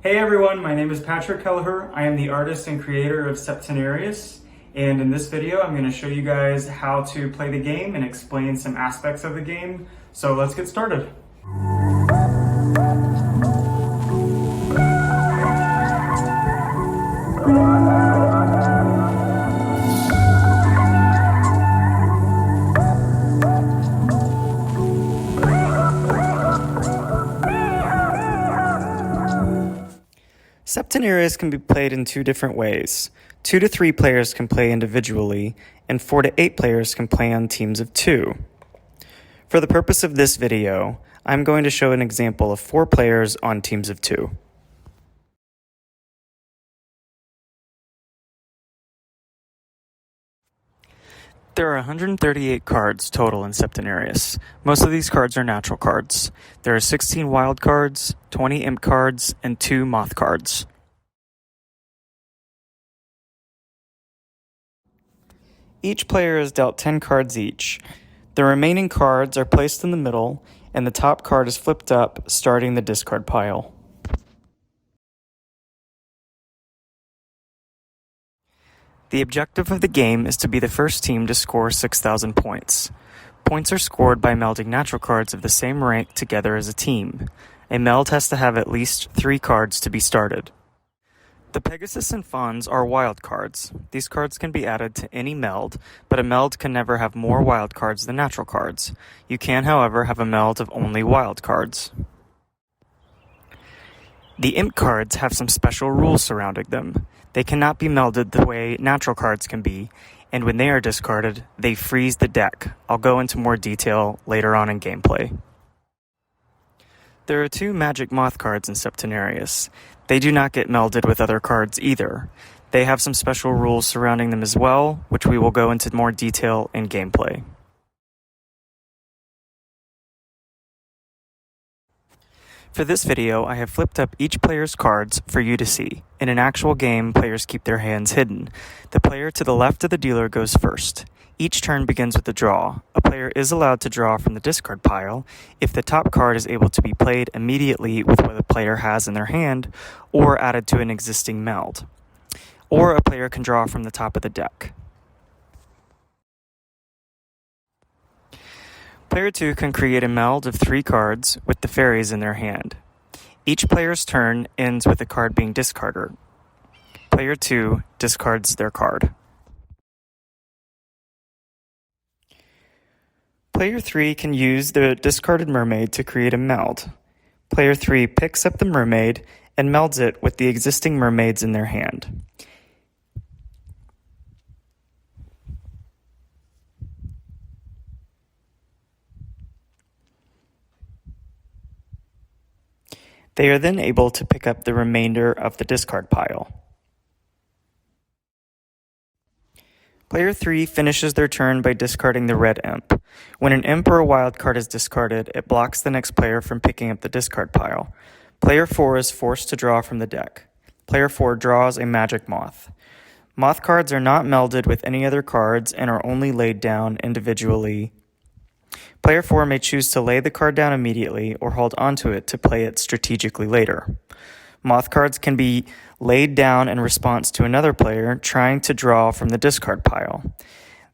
Hey everyone, my name is Patrick Kelleher. I am the artist and creator of Septenarius, and in this video I'm going to show you guys how to play the game and explain some aspects of the game. So let's get started. Septenarius can be played in two different ways. 2 to 3 players can play individually, and 4 to 8 players can play on teams of 2. For the purpose of this video, I'm going to show an example of 4 players on teams of 2. There are 138 cards total in Septenarius. Most of these cards are natural cards. There are 16 wild cards, 20 imp cards, and 2 moth cards. Each player is dealt 10 cards each. The remaining cards are placed in the middle, and the top card is flipped up, starting the discard pile. The objective of the game is to be the first team to score 6,000 points. Points are scored by melding natural cards of the same rank together as a team. A meld has to have at least 3 cards to be started. The Pegasus and Fawns are wild cards. These cards can be added to any meld, but a meld can never have more wild cards than natural cards. You can, however, have a meld of only wild cards. The imp cards have some special rules surrounding them. They cannot be melded the way natural cards can be, and when they are discarded, they freeze the deck. I'll go into more detail later on in gameplay. There are 2 magic moth cards in Septenarius. They do not get melded with other cards either. They have some special rules surrounding them as well, which we will go into more detail in gameplay. For this video, I have flipped up each player's cards for you to see. In an actual game, players keep their hands hidden. The player to the left of the dealer goes first. Each turn begins with a draw. A player is allowed to draw from the discard pile if the top card is able to be played immediately with what the player has in their hand or added to an existing meld. Or a player can draw from the top of the deck. Player 2 can create a meld of 3 cards with the fairies in their hand. Each player's turn ends with a card being discarded. Player 2 discards their card. Player 3 can use the discarded mermaid to create a meld. Player 3 picks up the mermaid and melds it with the existing mermaids in their hand. They are then able to pick up the remainder of the discard pile. Player 3 finishes their turn by discarding the red imp. When an imp or a wild card is discarded, it blocks the next player from picking up the discard pile. Player 4 is forced to draw from the deck. Player 4 draws a magic moth. Moth cards are not melded with any other cards and are only laid down individually. Player 4 may choose to lay the card down immediately or hold onto it to play it strategically later. Moth cards can be laid down in response to another player trying to draw from the discard pile.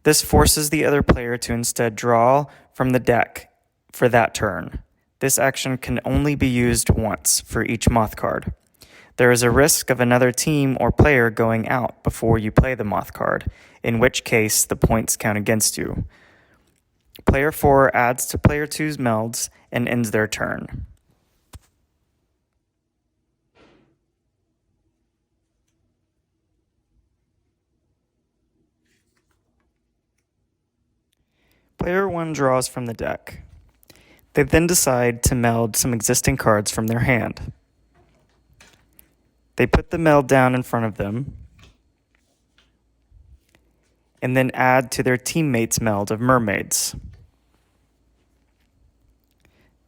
This forces the other player to instead draw from the deck for that turn. This action can only be used once for each moth card. There is a risk of another team or player going out before you play the moth card, in which case the points count against you. Player 4 adds to Player 2's melds and ends their turn. Player 1 draws from the deck. They then decide to meld some existing cards from their hand. They put the meld down in front of them and then add to their teammates' meld of mermaids.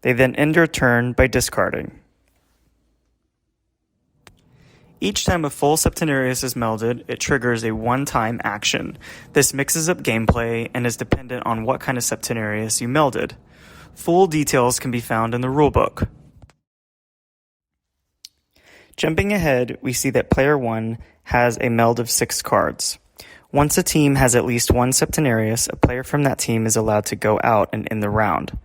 They then end their turn by discarding. Each time a full Septenarius is melded, it triggers a one-time action. This mixes up gameplay and is dependent on what kind of Septenarius you melded. Full details can be found in the rulebook. Jumping ahead, we see that player 1 has a meld of 6 cards. Once a team has at least one Septenarius, a player from that team is allowed to go out and end the round.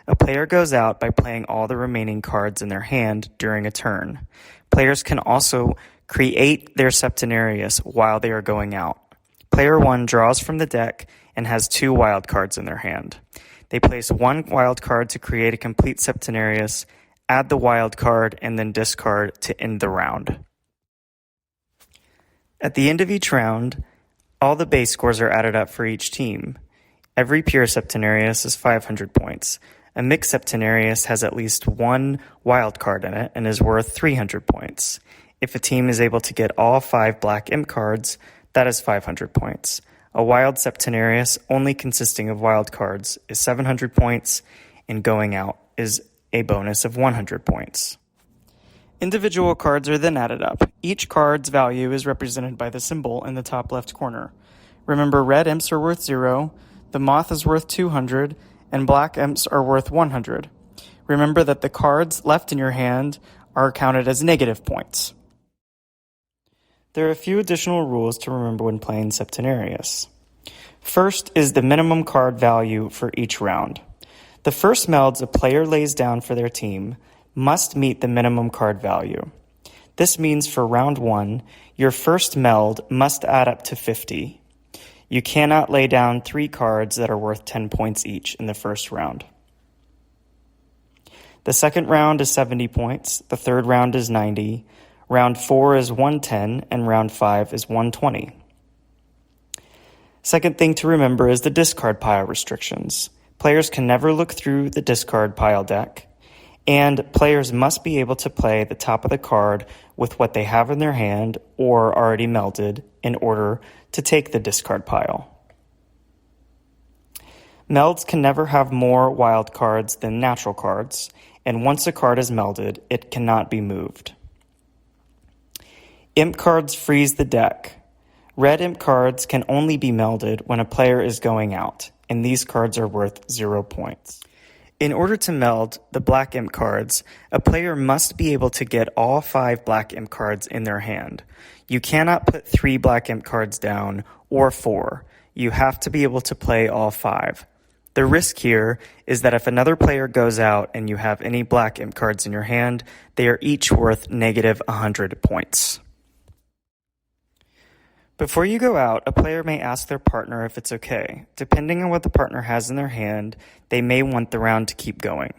A player goes out by playing all the remaining cards in their hand during a turn. Players can also create their Septenarius while they are going out. Player 1 draws from the deck and has 2 wild cards in their hand. They place 1 wild card to create a complete Septenarius, add the wild card, and then discard to end the round. At the end of each round, all the base scores are added up for each team. Every pure Septenarius is 500 points. A mixed Septenarius has at least 1 wild card in it and is worth 300 points. If a team is able to get all 5 black imp cards, that is 500 points. A wild Septenarius, only consisting of wild cards, is 700 points, and going out is a bonus of 100 points. Individual cards are then added up. Each card's value is represented by the symbol in the top left corner. Remember, red imps are worth 0, the moth is worth 200, and black imps are worth 100. Remember that the cards left in your hand are counted as negative points. There are a few additional rules to remember when playing Septenarius. First is the minimum card value for each round. The first melds a player lays down for their team must meet the minimum card value. This means for round 1, your first meld must add up to 50. You cannot lay down 3 cards that are worth 10 points each in the first round. The second round is 70 points, the third round is 90, round 4 is 110, and round 5 is 120. Second thing to remember is the discard pile restrictions. Players can never look through the discard pile deck, and players must be able to play the top of the card with what they have in their hand or already melded in order to take the discard pile. Melds can never have more wild cards than natural cards, and once a card is melded, it cannot be moved. Imp cards freeze the deck. Red imp cards can only be melded when a player is going out, and these cards are worth 0 points. In order to meld the black imp cards, a player must be able to get all 5 black imp cards in their hand. You cannot put 3 black imp cards down or 4. You have to be able to play all 5. The risk here is that if another player goes out and you have any black imp cards in your hand, they are each worth negative 100 points. Before you go out, a player may ask their partner if it's okay. Depending on what the partner has in their hand, they may want the round to keep going.